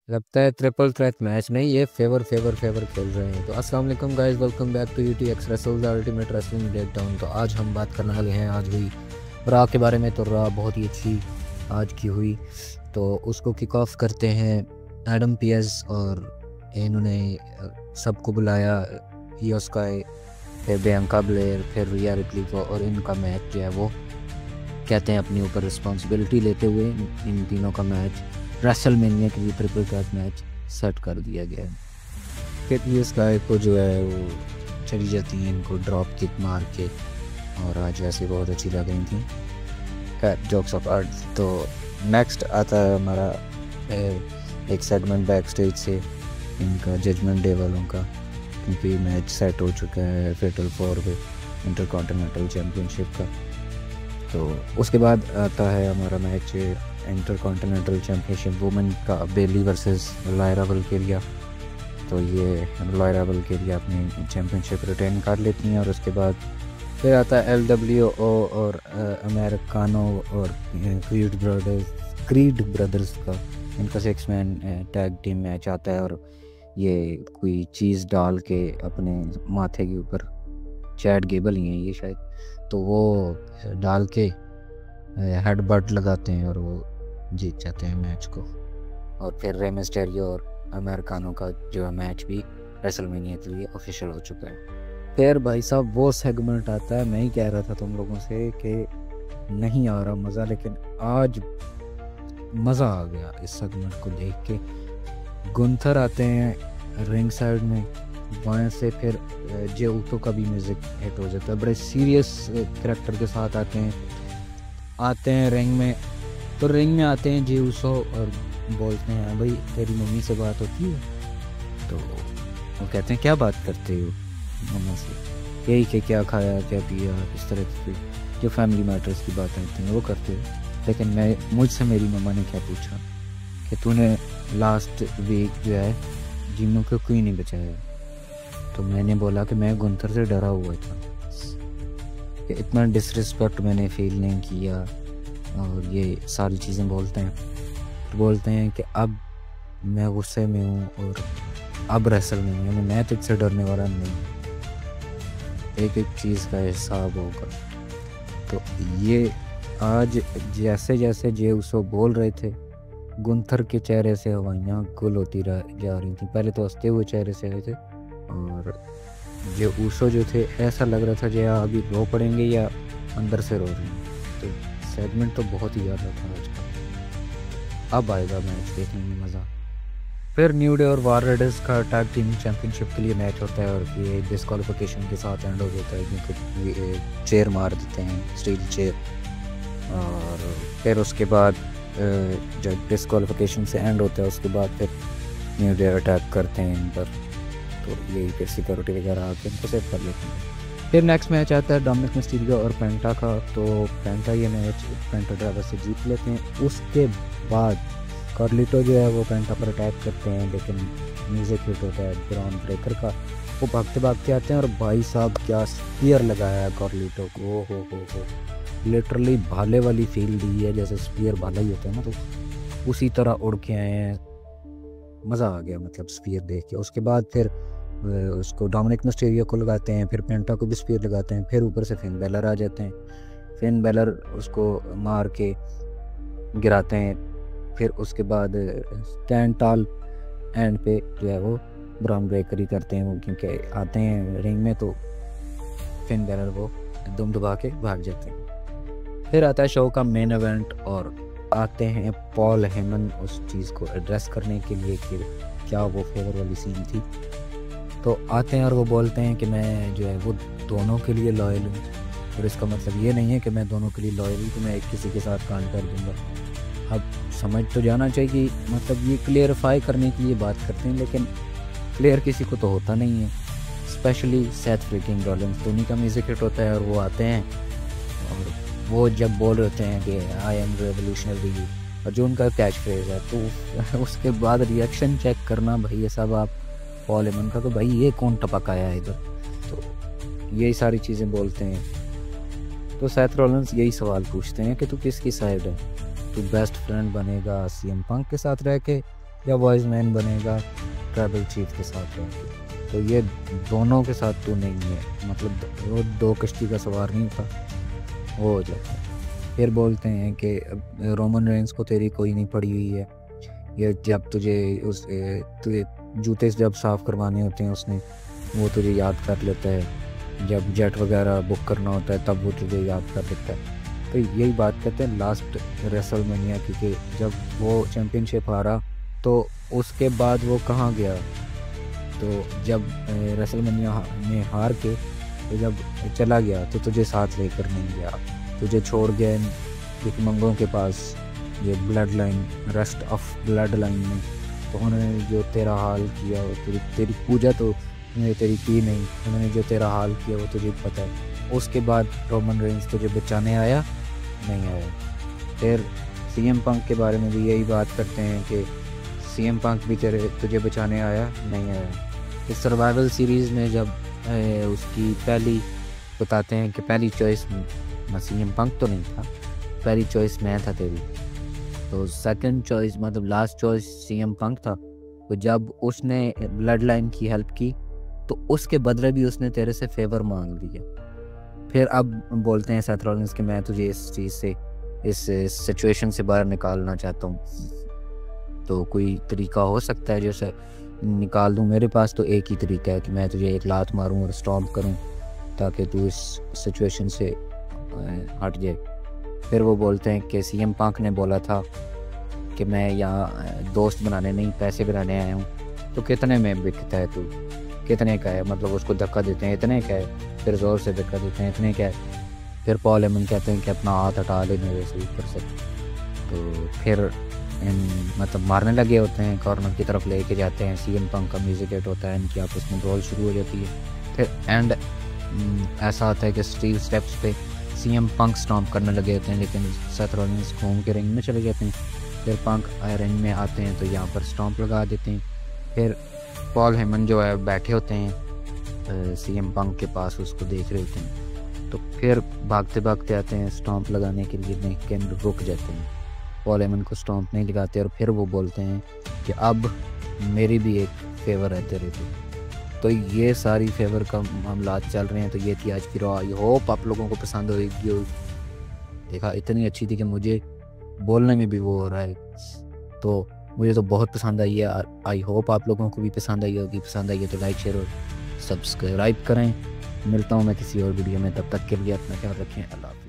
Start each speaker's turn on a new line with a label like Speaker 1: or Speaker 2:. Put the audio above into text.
Speaker 1: लगता है triple threat match नहीं, ये फेवर फेवर फेवर खेल रहे हैं। तो अस्सलाम वालेकुम guys, welcome back to UTX wrestles ultimate wrestling breakdown. तो आज हम बात करने वाले हैं आज हुई रा के बारे में। तो रा बहुत ही अच्छी आज की हुई, तो उसको किक ऑफ करते हैं एडम पीएस और इन्होंने सबको बुलाया, ईओ स्काई, फिर बियांका ब्लेयर, फिर रिया रिप्ली को, और इनका मैच जो है वो कहते हैं अपने ऊपर रिस्पॉन्सिबिलिटी लेते हुए इन तीनों का मैच रेसलमेनिया के लिए ट्रिपल थ्रेट मैच सेट कर दिया गया है। फिर ईओ स्काई को जो है वो चली जाती हैं इनको ड्रॉप किक मार के, और आज वैसे बहुत अच्छी लग रही थी। खैर जोक्स ऑफ आर्ट। तो नेक्स्ट आता है हमारा एक सेगमेंट बैक स्टेज से इनका जजमेंट डे वालों का, क्योंकि मैच सेट हो चुका है फेटल 4 पे इंटरकॉन्टिनेंटल चैम्पियनशिप का। तो उसके बाद आता है हमारा मैच इंटरकॉन्टिनेंटल चैम्पियनशिप वुमेन का, बेली वर्सेस लायरा वल्किरिया। तो ये लायरा वल्किरिया अपनी चैम्पियनशिप रिटेन कर लेती हैं, और उसके बाद फिर आता है LWO और अमेरिकानो और क्रीड ब्रदर्स का, इनका 6 मैन टैग टीम मैच आता है। और ये कोई चीज़ डाल के अपने माथे के ऊपर, चैट गेबल ही हैं ये शायद, तो वो डाल के हेडबट लगाते हैं और वो जीत जाते हैं मैच को। और फिर रे मिस्टेरियो और अमेरिकानो का जो है मैच भी रेसलमेनिया के लिए ऑफिशियल हो चुका है। फिर भाई साहब वो सेगमेंट आता है, मैं ही कह रहा था तुम लोगों से कि नहीं आ रहा मज़ा, लेकिन आज मज़ा आ गया इस सेगमेंट को देख के। गुंथर आते हैं रिंग साइड में वहाँ से, फिर जे ऊटो का भी म्यूज़िक हिट हो जाता है, बड़े सीरियस करैक्टर के साथ आते हैं रिंग में। तो रिंग में आते हैं जे ऊसो और बोलते हैं, हाँ भाई तेरी मम्मी से बात होती है? तो वो कहते हैं क्या बात करते हो मम्मा से? यही कि क्या खाया क्या पिया, इस तरह की जो फैमिली मैटर्स की बातें होती हैं वो करते हो। लेकिन मुझसे मेरी मम्मा ने क्या पूछा कि तूने लास्ट वीक जो है जिन्नों को क्यों नहीं बचाया? तो मैंने बोला कि मैं गुंथर से डरा हुआ था, कि इतना डिसरिस्पेक्ट मैंने फील नहीं किया, और ये सारी चीज़ें बोलते हैं कि अब मैं गुस्से में हूँ और अब रेसल में हूँ, मैं तुझसे डरने वाला नहीं, एक एक चीज़ का हिसाब होगा। तो ये आज जैसे जैसे जे उसो बोल रहे थे, गुंथर के चेहरे से हवाइयाँ गुल होती जा रही थी। पहले तो हंसते हुए चेहरे से आए थे, और जो ऊसो जो थे ऐसा लग रहा था जो अभी रो पड़ेंगे या अंदर से रो रहे हैं। तो सेगमेंट तो बहुत ही ज़्यादा था आज का। अब आएगा मैच देखने में मज़ा। फिर न्यू डे और वार रेडर्स का टैग टीम चैम्पियनशिप के लिए मैच होता है, और ये डिस्क्वालिफिकेशन के साथ एंड हो जाता है, क्योंकि चेयर मार देते हैं, स्टील चेयर। और फिर उसके बाद जब डिस्क्वालिफिकेशन से एंड होता है उसके बाद फिर न्यू डे अटैक करते हैं इन पर, तो यही फिर सिक्योरिटी वगैरह आके इनको सेव कर लेते हैं। फिर नेक्स्ट मैच आता है डोमिनिक मिस्टीरियो और पेंटा का। तो पेंटा ये मैच पेंटा ड्राइवर से जीत लेते हैं। उसके बाद कार्लिटो जो है वो पेंटा पर अटैक करते हैं, लेकिन म्यूज़िक हिट होता है ब्रॉन ब्रेकर का। वो भागते भागते आते हैं, और भाई साहब क्या स्पीयर लगाया है कार्लिटो को, हो लिटरली भाले वाली फील दी है, जैसे स्पीयर भाला ही होता है ना, तो उसी तरह उड़ के आए हैं। मज़ा आ गया मतलब स्पीयर देख के। उसके बाद फिर उसको डोमिनिक मिस्टीरियो को लगाते हैं, फिर पेंटा को भी स्पीयर लगाते हैं, फिर ऊपर से फिन बेलर आ जाते हैं। फिन बेलर उसको मार के गिराते हैं। फिर उसके बाद स्टैंड टॉल एंड पे जो है वो ब्राउन ब्रेकर ही करते हैं वो, क्योंकि आते हैं रिंग में तो फिन बेलर वो दुम दबा के भाग जाते हैं। फिर आता है शो का मेन इवेंट, और आते हैं पॉल हेमन उस चीज़ को एड्रेस करने के लिए कि क्या वो फेवर वाली सीन थी। तो आते हैं और वो बोलते हैं कि मैं जो है वो दोनों के लिए लॉयल हूँ, और इसका मतलब ये नहीं है कि मैं दोनों के लिए लॉयल हूँ तो मैं किसी के साथ कांड कर दूँगा। अब समझ तो जाना चाहिए कि मतलब ये क्लियरिफाई करने के लिए बात करते हैं, लेकिन क्लियर किसी को तो होता नहीं है, स्पेशली सेथ फ्रीकिंग रॉलिंस। तो उन्हीं का म्यूज़िक हिट होता है, और वो आते हैं और वो जब बोल रहे होते हैं कि आई एम रेवोल्यूशनरी, और जो उनका कैच फ्रेज है, तो उसके बाद रिएक्शन चेक करना भाई ये सब आप पॉल हेमन का, तो भाई ये कौन टपक आया है इधर, तो यही सारी चीज़ें बोलते हैं। तो सेथ रॉलिंस यही सवाल पूछते हैं कि तू किसकी साइड है, तू बेस्ट फ्रेंड बनेगा सीएम पंक के साथ रह के, या वॉइस मैन बनेगा ट्राइबल चीफ के साथ रहकर। तो ये दोनों के साथ तो नहीं है, मतलब वो दो कश्ती का सवार नहीं होता, वो हो जाता है। फिर बोलते हैं कि रोमन रेंस को तेरी कोई नहीं पड़ी हुई है, ये जब तुझे जूते जब साफ़ करवाने होते हैं उसने, वो तुझे याद कर लेता है, जब जेट वगैरह बुक करना होता है तब वो तुझे याद कर लेता है। तो यही बात करते हैं लास्ट रेसलमेनिया की, कि जब वो चैम्पियनशिप हारा तो उसके बाद वो कहाँ गया। तो जब रेसलमेनिया में हार के तो जब चला गया तो तुझे साथ लेकर नहीं गया, तुझे छोड़ गया एक मंगों के पास, ये blood line, rest of blood line में। तो उन्होंने जो तेरा हाल किया, तेरी पूजा तो उन्होंने तेरी की नहीं, उन्होंने जो तेरा हाल किया वो तुझे पता है। उसके बाद रोमन रेंस तुझे बचाने आया नहीं आया। फिर सीएम पंक के बारे में भी यही बात करते हैं कि सीएम पंक भी तुझे बचाने आया नहीं आया। इस सर्वाइवल सीरीज़ में जब उसकी पहली बताते हैं कि पहली चॉइस सीएम पंक तो नहीं था, पहली चॉइस मैं था तेरी, तो सेकंड चॉइस मतलब लास्ट चॉइस सीएम पंक था। तो जब उसने ब्लड लाइन की हेल्प की तो उसके बदले भी उसने तेरे से फेवर मांग लिया। फिर अब बोलते हैं सेथ रॉलिंस कि मैं तुझे इस चीज़ से, इस सिचुएशन से बाहर निकालना चाहता हूँ, तो कोई तरीका हो सकता है जैसे निकाल दूँ। मेरे पास तो एक ही तरीका है कि मैं तुझे एक लात मारूँ और स्टॉम्प करूँ ताकि तू इस सिचुएशन से हट जाए। फिर वो बोलते हैं कि सीएम पंक ने बोला था कि मैं यहाँ दोस्त बनाने नहीं पैसे बनाने आया हूँ, तो कितने में बिकता है तू, कितने का है, मतलब उसको धक्का देते हैं इतने का है, फिर ज़ोर से धक्का देते हैं इतने का है। फिर पॉल हेमन कहते हैं कि अपना हाथ हटा ले मेरे से ऊपर से। तो फिर मतलब मारने लगे होते हैं, कॉर्नर की तरफ लेके जाते हैं, सीएम पंक का म्यूजिक हिट होता है, इनकी आपस में ब्रॉल शुरू हो जाती है। फिर एंड ऐसा होता है कि स्टील स्टेप्स पे सीएम पंक स्टॉम्प करने लगे होते हैं, लेकिन सेथ रॉलिंस घूम के रिंग में चले जाते हैं। फिर पंक रिंग में आते हैं तो यहाँ पर स्टॉम्प लगा देते हैं। फिर पॉल हेमन जो है बैठे होते हैं सीएम पंक के पास, उसको देख रहे होते हैं। तो फिर भागते भागते आते हैं स्टॉम्प लगाने के लिए, लेकिन रुक जाते हैं, पॉल हेमन को स्टॉम्प नहीं लगाते। और फिर वो बोलते हैं कि अब मेरी भी एक फेवर है तेरे पे। तो ये सारी फेवर का मामला चल रहे हैं। तो ये थी आज की रॉ। आई होप आप लोगों को पसंद होगी। देखा इतनी अच्छी थी कि मुझे बोलने में भी वो हो रहा है, तो मुझे तो बहुत पसंद आई है। आई होप आप लोगों को भी पसंद आई होगी। पसंद आई है तो लाइक शेयर और सब्सक्राइब करें। मिलता हूँ मैं किसी और वीडियो में, तब तक के लिए अपना ख्याल रखें। अल्लाह हाफ़िज़।